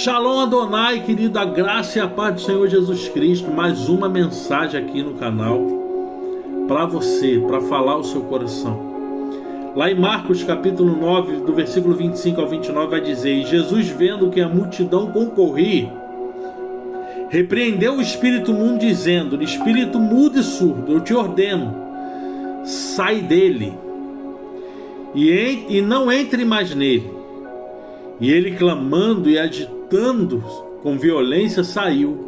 Shalom Adonai, querido, a graça e a paz do Senhor Jesus Cristo. Mais uma mensagem aqui no canal para você, para falar o seu coração. Lá em Marcos capítulo 9, do versículo 25 ao 29, vai dizer: E Jesus, vendo que a multidão concorria, repreendeu o espírito mudo, dizendo: Espírito mudo e surdo, eu te ordeno, sai dele e não entre mais nele. E ele, clamando e agitando com violência, saiu.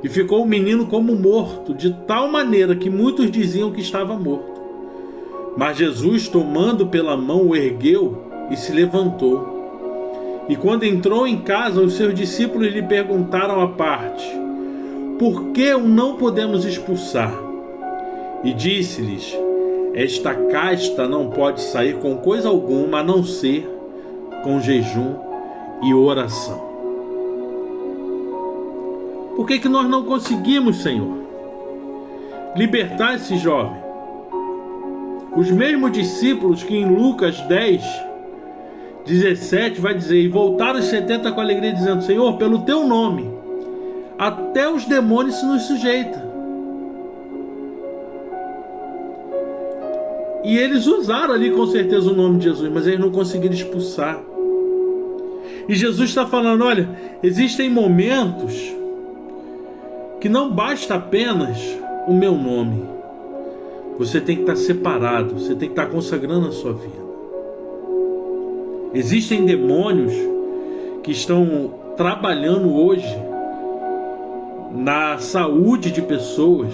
E ficou o menino como morto, de tal maneira que muitos diziam que estava morto. Mas Jesus, tomando pela mão, o ergueu e se levantou. E quando entrou em casa, os seus discípulos lhe perguntaram à parte: Por que o não podemos expulsar? E disse-lhes: Esta casta não pode sair com coisa alguma, a não ser com jejum e oração. Por que nós não conseguimos, Senhor, libertar esse jovem? Os mesmos discípulos que em Lucas 10, 17 vai dizer: E voltaram os 70 com alegria, dizendo: Senhor, pelo teu nome, até os demônios se nos sujeitam. E eles usaram ali com certeza o nome de Jesus, mas eles não conseguiram expulsar. E Jesus está falando: olha, existem momentos que não basta apenas o meu nome. Você tem que estar separado, você tem que estar consagrando a sua vida. Existem demônios que estão trabalhando hoje na saúde de pessoas,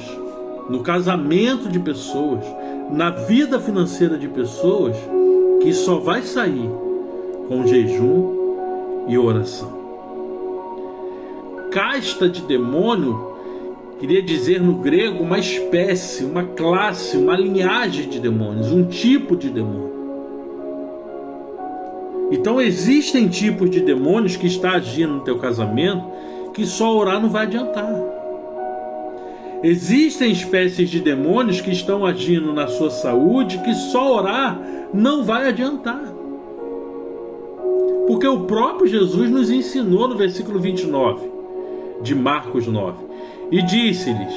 no casamento de pessoas, na vida financeira de pessoas, que só vai sair com jejum e oração. Casta de demônio queria dizer no grego uma espécie, uma classe, uma linhagem de demônios, um tipo de demônio. Então existem tipos de demônios que estão agindo no teu casamento que só orar não vai adiantar. Existem espécies de demônios que estão agindo na sua saúde que só orar não vai adiantar. Porque o próprio Jesus nos ensinou no versículo 29 de Marcos 9. E disse-lhes: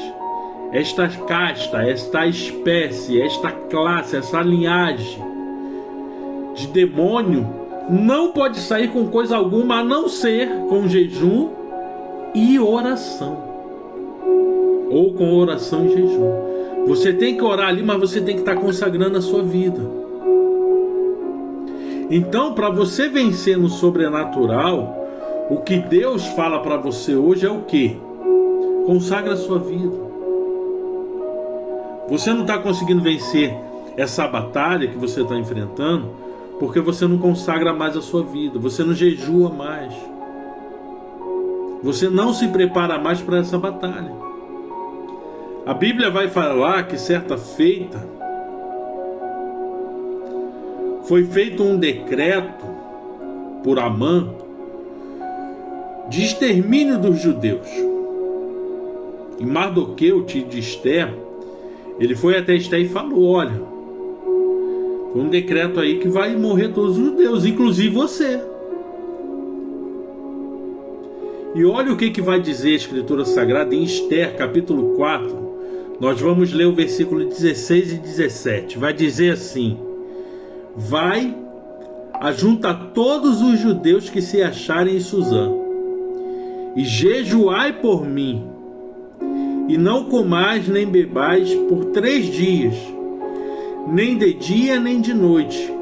Esta casta, esta espécie, esta classe, essa linhagem de demônio não pode sair com coisa alguma a não ser com jejum e oração. Ou com oração e jejum. Você tem que orar ali, mas você tem que estar consagrando a sua vida. Então, para você vencer no sobrenatural, o que Deus fala para você hoje é o quê? Consagra a sua vida. Você não está conseguindo vencer essa batalha que você está enfrentando porque você não consagra mais a sua vida, você não jejua mais, você não se prepara mais para essa batalha. A Bíblia vai falar que certa feita foi feito um decreto por Amã de extermínio dos judeus. E Mardoqueu, tio de Esther, ele foi até Esther e falou: olha, foi um decreto aí que vai morrer todos os judeus, inclusive você. E olha o que vai dizer a Escritura Sagrada em Esther, capítulo 4. Nós vamos ler o versículo 16 e 17. Vai dizer assim: Vai, ajunta todos os judeus que se acharem em Suzã, e jejuai por mim, e não comais nem bebais por 3 dias, nem de dia nem de noite,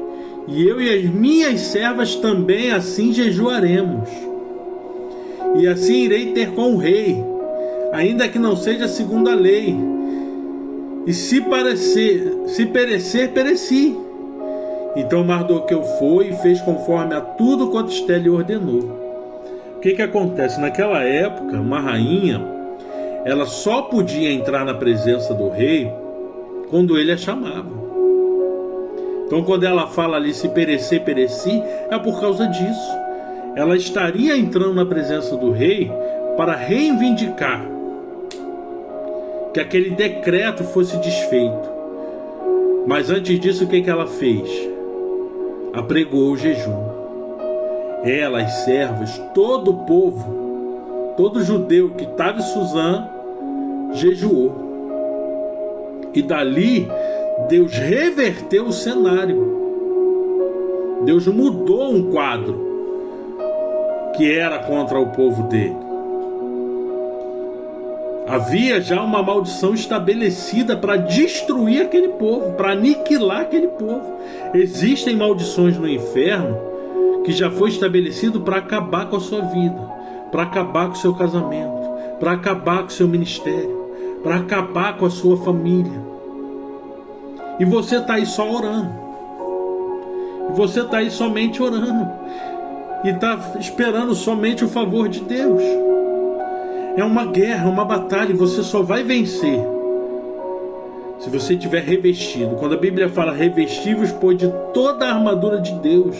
e eu e as minhas servas também assim jejuaremos. E assim irei ter com o rei, ainda que não seja segundo a lei, e se perecer, pereci. Então Mardoqueu foi e fez conforme a tudo quanto Esther lhe ordenou. O que acontece? Naquela época, uma rainha, ela só podia entrar na presença do rei quando ele a chamava. Então quando ela fala ali, se perecer, pereci, é por causa disso. Ela estaria entrando na presença do rei para reivindicar que aquele decreto fosse desfeito. Mas antes disso, o que ela fez? Apregou o jejum. ela, as servas, todo o povo, todo judeu que estava em Suzã, jejuou. E dali, Deus reverteu o cenário. Deus mudou um quadro que era contra o povo dele. Havia já uma maldição estabelecida para destruir aquele povo, para aniquilar aquele povo. Existem maldições no inferno que já foi estabelecido para acabar com a sua vida, para acabar com o seu casamento, para acabar com o seu ministério, para acabar com a sua família. E você está aí só orando. E você está aí somente orando. E está esperando somente o favor de Deus. É uma guerra, uma batalha, e você só vai vencer se você estiver revestido. Quando a Bíblia fala revestivos, pois de toda a armadura de Deus.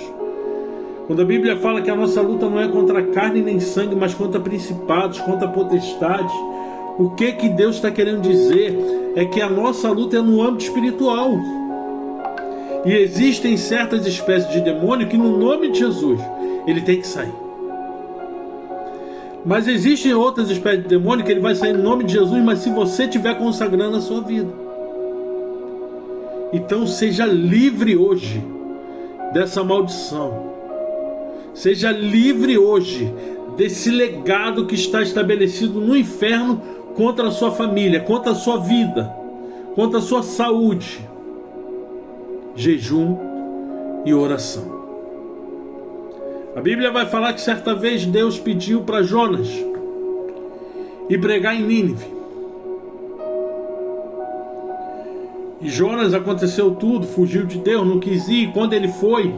Quando a Bíblia fala que a nossa luta não é contra carne nem sangue, mas contra principados, contra potestades, o que Deus está querendo dizer é que a nossa luta é no âmbito espiritual. E existem certas espécies de demônio que no nome de Jesus, ele tem que sair. Mas existem outras espécies de demônio que ele vai sair no nome de Jesus, mas se você estiver consagrando a sua vida. Então seja livre hoje dessa maldição. Seja livre hoje desse legado que está estabelecido no inferno contra a sua família, contra a sua vida, contra a sua saúde. Jejum e oração. A Bíblia vai falar que certa vez Deus pediu para Jonas ir pregar em Nínive. E Jonas, aconteceu tudo, fugiu de Deus, não quis ir. E quando ele foi,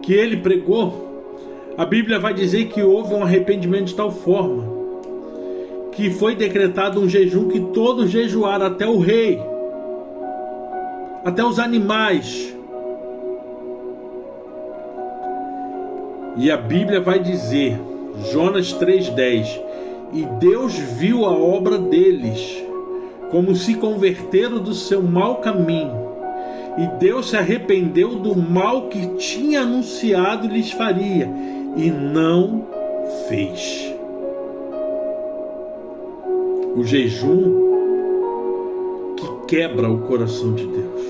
que ele pregou, a Bíblia vai dizer que houve um arrependimento de tal forma que foi decretado um jejum que todos jejuaram, até o rei, até os animais. E a Bíblia vai dizer, Jonas 3,10, e Deus viu a obra deles, como se converteram do seu mau caminho, e Deus se arrependeu do mal que tinha anunciado e lhes faria, e não fez. O jejum que quebra o coração de Deus,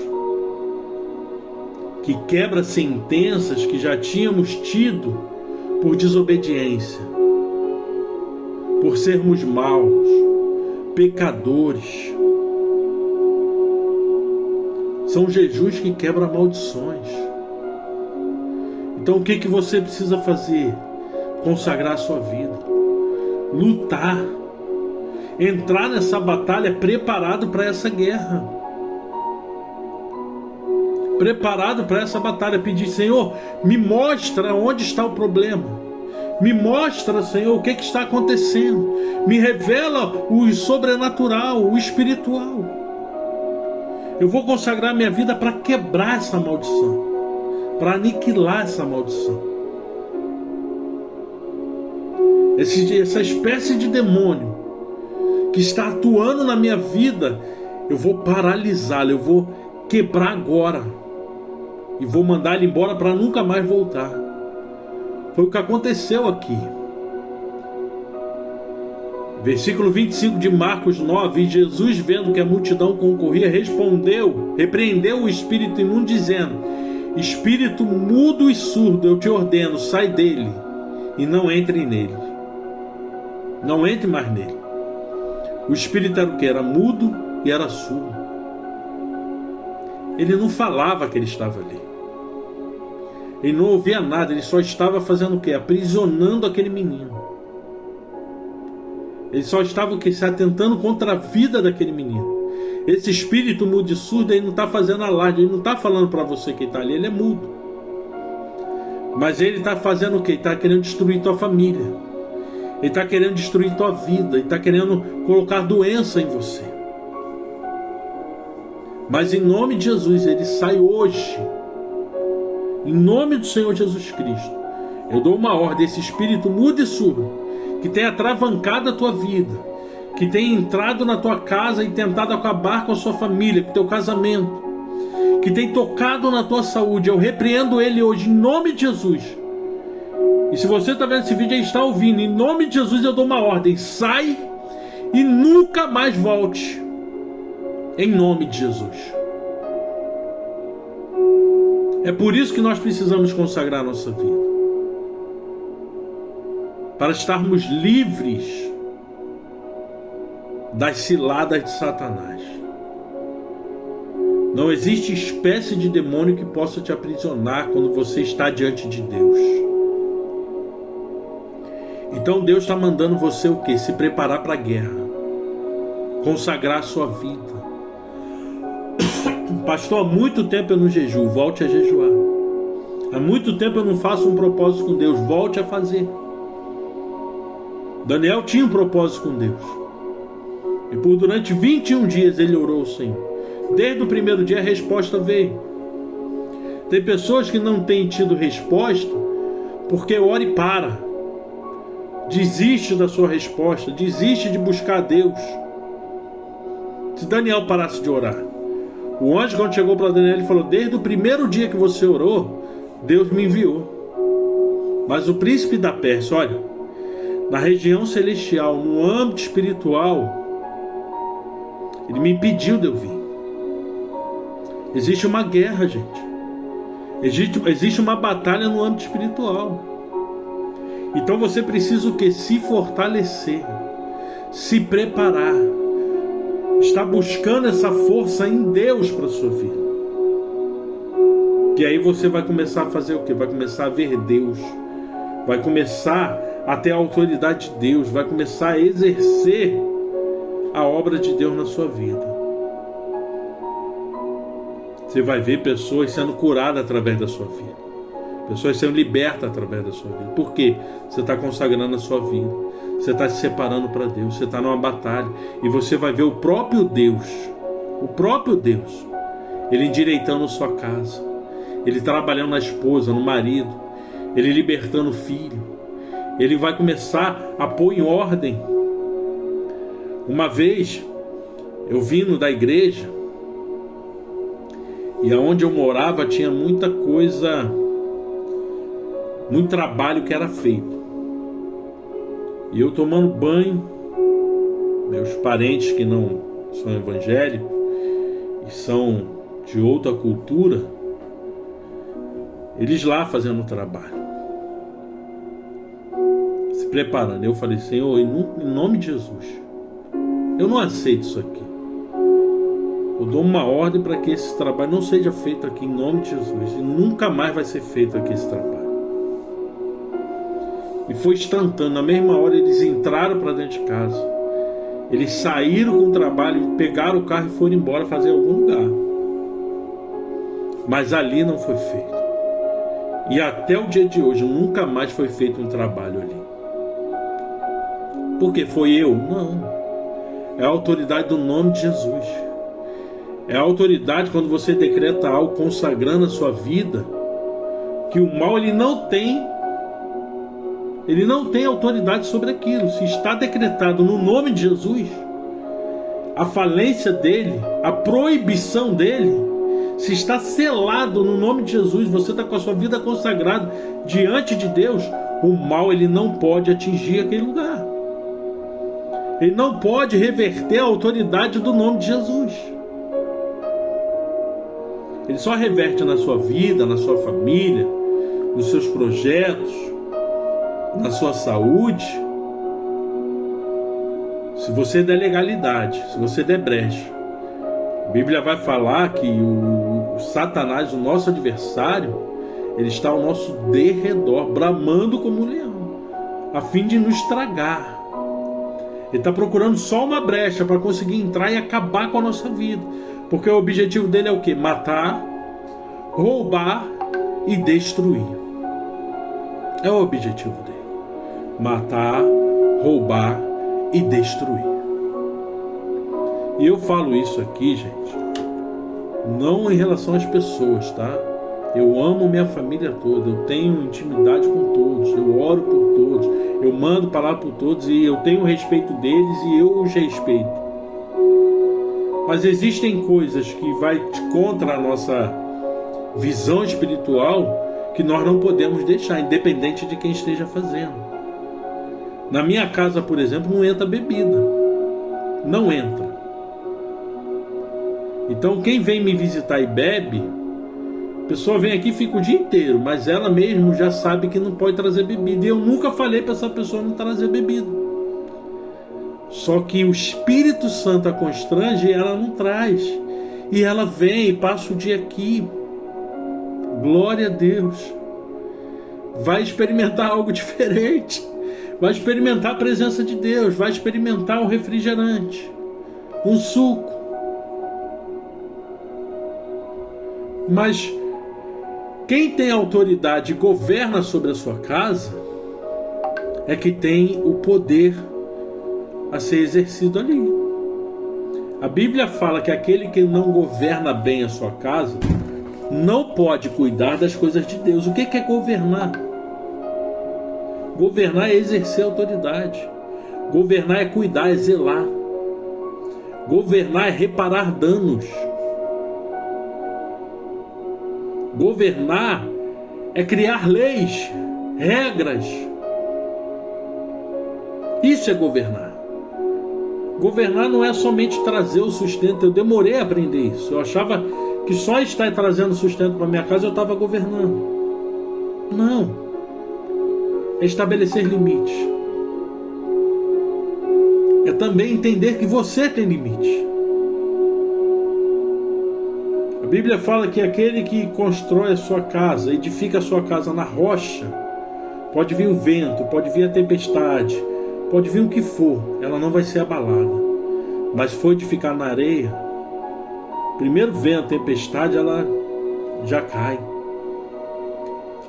que quebra sentenças que já tínhamos tido por desobediência, por sermos maus, pecadores. São jejuns que quebram maldições. Então o que você precisa fazer? Consagrar a sua vida, lutar, entrar nessa batalha preparado para essa guerra. Preparado para essa batalha, pedir, Senhor, me mostra onde está o problema, me mostra, Senhor, o que está acontecendo, me revela o sobrenatural, o espiritual. Eu vou consagrar minha vida para quebrar essa maldição, para aniquilar essa maldição. Essa espécie de demônio que está atuando na minha vida, eu vou paralisá-lo, eu vou quebrar agora. E vou mandar ele embora para nunca mais voltar. Foi o que aconteceu aqui. Versículo 25 de Marcos 9. E Jesus, vendo que a multidão concorria, repreendeu o espírito imundo, dizendo: Espírito mudo e surdo, eu te ordeno, sai dele e não entre nele. Não entre mais nele. O espírito era o que? Era mudo e era surdo. Ele não falava que ele estava ali. Ele não ouvia nada, ele só estava fazendo o quê? Aprisionando aquele menino. Ele só estava o quê? Se atentando contra a vida daquele menino. Esse espírito mudo e surdo, ele não está fazendo alarde, ele não está falando para você que está ali, ele é mudo. Mas ele está fazendo o quê? Ele está querendo destruir tua família. Ele está querendo destruir tua vida, ele está querendo colocar doença em você. Mas em nome de Jesus, ele sai hoje. Em nome do Senhor Jesus Cristo, eu dou uma ordem, esse espírito mudo e surdo, que tem atravancado a tua vida, que tem entrado na tua casa e tentado acabar com a sua família, com o teu casamento, que tem tocado na tua saúde, eu repreendo ele hoje, em nome de Jesus. E se você está vendo esse vídeo e está ouvindo, em nome de Jesus eu dou uma ordem: sai e nunca mais volte. Em nome de Jesus. É por isso que nós precisamos consagrar nossa vida, para estarmos livres das ciladas de Satanás. Não existe espécie de demônio que possa te aprisionar quando você está diante de Deus. Então Deus está mandando você o quê? Se preparar para a guerra, consagrar a sua vida. Pastor, há muito tempo eu não jejuo. Volte a jejuar. Há muito tempo eu não faço um propósito com Deus. Volte a fazer. Daniel tinha um propósito com Deus, e durante 21 dias ele orou ao Senhor. Desde o primeiro dia a resposta veio. Tem pessoas que não têm tido resposta porque ora e para, desiste da sua resposta, desiste de buscar a Deus. Se Daniel parasse de orar, o anjo, quando chegou para Daniel, ele falou: desde o primeiro dia que você orou, Deus me enviou. Mas o príncipe da Pérsia, olha, na região celestial, no âmbito espiritual, ele me impediu de eu vir. Existe uma guerra, gente. Existe uma batalha no âmbito espiritual. Então você precisa o quê? Se fortalecer, se preparar, estar buscando essa força em Deus para a sua vida. E aí você vai começar a fazer o quê? Vai começar a ver Deus, vai começar a ter a autoridade de Deus, vai começar a exercer a obra de Deus na sua vida. Você vai ver pessoas sendo curadas através da sua vida, pessoas sendo libertas através da sua vida. Por quê? Você está consagrando a sua vida, você está se separando para Deus, você está numa batalha, e você vai ver o próprio Deus, Ele endireitando a sua casa, Ele trabalhando na esposa, no marido, Ele libertando o filho. Ele vai começar a pôr em ordem. Uma vez eu vindo da igreja, e aonde eu morava tinha muita coisa, muito trabalho que era feito. E eu tomando banho, meus parentes que não são evangélicos e são de outra cultura, eles lá fazendo o trabalho, se preparando. Eu falei: Senhor, em nome de Jesus, eu não aceito isso aqui. Eu dou uma ordem para que esse trabalho não seja feito aqui, em nome de Jesus. E nunca mais vai ser feito aqui esse trabalho. E foi instantâneo. Na mesma hora eles entraram para dentro de casa. Eles saíram com o trabalho, pegaram o carro e foram embora fazer algum lugar. Mas ali não foi feito. E até o dia de hoje nunca mais foi feito um trabalho ali. Porque foi eu? Não. É a autoridade do nome de Jesus. É a autoridade quando você decreta algo consagrando a sua vida, que o mal ele não tem autoridade sobre aquilo. Se está decretado no nome de Jesus, a falência dele, a proibição dele, se está selado no nome de Jesus, você está com a sua vida consagrada diante de Deus, o mal ele não pode atingir aquele lugar. Ele não pode reverter a autoridade do nome de Jesus. Ele só reverte na sua vida, na sua família, nos seus projetos, na sua saúde, se você der legalidade, se você der brecha. A Bíblia vai falar que o Satanás, o nosso adversário, ele está ao nosso derredor, bramando como um leão, a fim de nos tragar. Ele está procurando só uma brecha para conseguir entrar e acabar com a nossa vida. Porque o objetivo dele é o quê? Matar, roubar e destruir. É o objetivo dele. Matar, roubar e destruir. E eu falo isso aqui, gente, não em relação às pessoas, tá? Eu amo minha família toda, eu tenho intimidade com todos, eu oro por todos, eu mando palavra por todos e eu tenho respeito deles e eu os respeito. Mas existem coisas que vai contra a nossa visão espiritual, que nós não podemos deixar, independente de quem esteja fazendo. Na minha casa, por exemplo, não entra bebida. Não entra. Então quem vem me visitar e bebe, a pessoa vem aqui e fica o dia inteiro, mas ela mesmo já sabe que não pode trazer bebida. E eu nunca falei para essa pessoa não trazer bebida. Só que o Espírito Santo a constrange e ela não traz. E ela vem e passa o dia aqui. Glória a Deus. Vai experimentar algo diferente. Vai experimentar a presença de Deus. Vai experimentar um refrigerante, um suco. Mas quem tem autoridade e governa sobre a sua casa é que tem o poder a ser exercido ali. A Bíblia fala que aquele que não governa bem a sua casa não pode cuidar das coisas de Deus. O que é governar? Governar é exercer autoridade. Governar é cuidar, é zelar. Governar é reparar danos. Governar é criar leis, regras. Isso é governar. Governar não é somente trazer o sustento. Eu demorei a aprender isso. Eu achava que só estar trazendo sustento para minha casa eu estava governando. Não. É estabelecer limites. É também entender que você tem limites. A Bíblia fala que aquele que constrói a sua casa, edifica a sua casa na rocha, pode vir o vento, pode vir a tempestade, pode vir o que for, ela não vai ser abalada. Mas se for edificar na areia, primeiro vento, tempestade, ela já cai.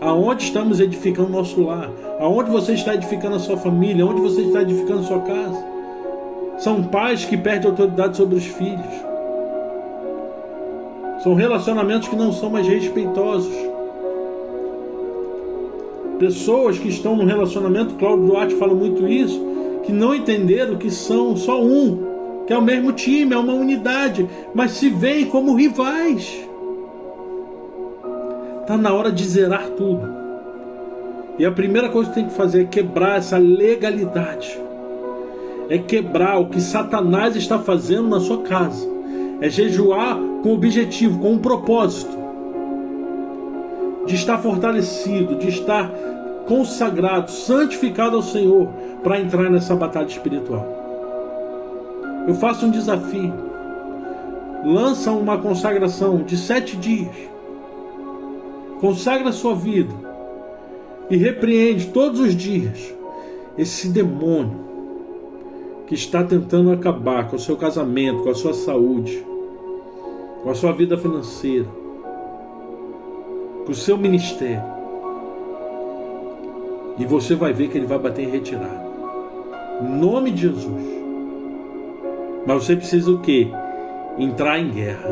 Aonde estamos edificando o nosso lar? Aonde você está edificando a sua família? Aonde você está edificando a sua casa? São pais que perdem autoridade sobre os filhos. São relacionamentos que não são mais respeitosos. Pessoas que estão no relacionamento, Cláudio Duarte fala muito isso, que não entenderam que são só um, que é o mesmo time, é uma unidade, mas se veem como rivais. Está na hora de zerar tudo. E a primeira coisa que tem que fazer é quebrar essa legalidade. É quebrar o que Satanás está fazendo na sua casa. É jejuar com objetivo, com um propósito. De estar fortalecido, de estar consagrado, santificado ao Senhor para entrar nessa batalha espiritual. Eu faço um desafio. Lança uma consagração de 7 dias. Consagra a sua vida e repreende todos os dias esse demônio que está tentando acabar com o seu casamento, com a sua saúde, com a sua vida financeira, com o seu ministério. E você vai ver que ele vai bater em retirada. Em nome de Jesus. Mas você precisa o quê? Entrar em guerra.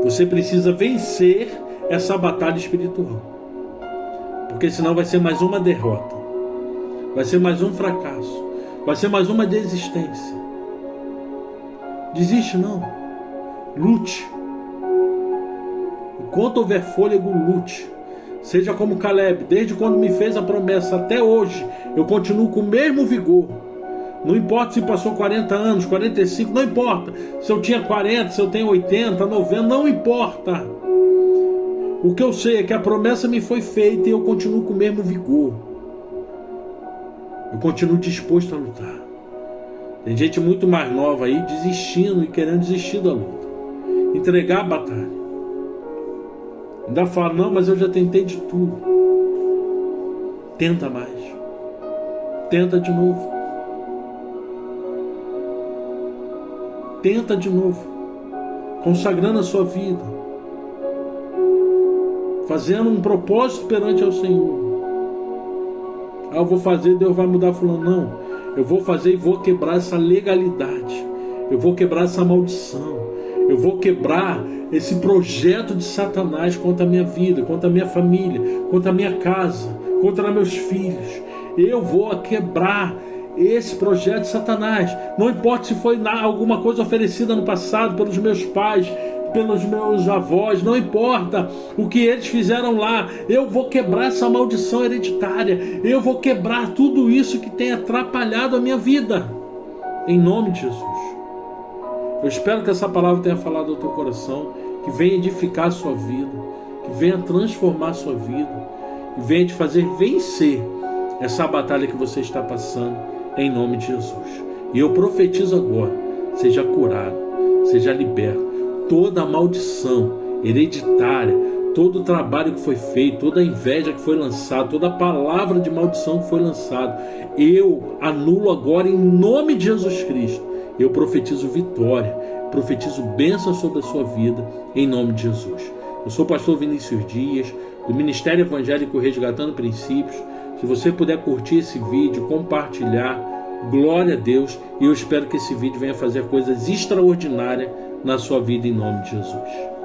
Você precisa vencer essa batalha espiritual. Porque senão vai ser mais uma derrota. Vai ser mais um fracasso. Vai ser mais uma desistência. Desiste não. Lute. Enquanto houver fôlego, lute. Seja como Caleb, desde quando me fez a promessa até hoje, eu continuo com o mesmo vigor. Não importa se passou 40 anos, 45, não importa. Se eu tinha 40, se eu tenho 80, 90, não importa. O que eu sei é que a promessa me foi feita e eu continuo com o mesmo vigor. Eu continuo disposto a lutar. Tem gente muito mais nova aí desistindo e querendo desistir da luta. Entregar a batalha. Ainda fala, não, mas eu já tentei de tudo. Tenta mais. Tenta de novo. Tenta de novo. Consagrando a sua vida. Fazendo um propósito perante ao Senhor. Eu vou fazer, Deus vai mudar fulano. Não, eu vou fazer e vou quebrar essa legalidade. Eu vou quebrar essa maldição. Eu vou quebrar esse projeto de Satanás contra a minha vida, contra a minha família, contra a minha casa, contra meus filhos. Eu vou quebrar esse projeto de Satanás. Não importa se foi alguma coisa oferecida no passado pelos meus pais, pelos meus avós, não importa o que eles fizeram lá, eu vou quebrar essa maldição hereditária, eu vou quebrar tudo isso que tem atrapalhado a minha vida, em nome de Jesus. Eu espero que essa palavra tenha falado ao teu coração, que venha edificar a sua vida, que venha transformar a sua vida, que venha te fazer vencer essa batalha que você está passando, em nome de Jesus. E eu profetizo agora, seja curado, seja liberto. Toda a maldição hereditária, todo o trabalho que foi feito, toda a inveja que foi lançada, toda a palavra de maldição que foi lançada, eu anulo agora em nome de Jesus Cristo. Eu profetizo vitória, profetizo bênção sobre a sua vida, em nome de Jesus. Eu sou o pastor Vinícius Dias, do Ministério Evangélico Resgatando Princípios. Se você puder curtir esse vídeo, compartilhar, glória a Deus, e eu espero que esse vídeo venha fazer coisas extraordinárias na sua vida, em nome de Jesus.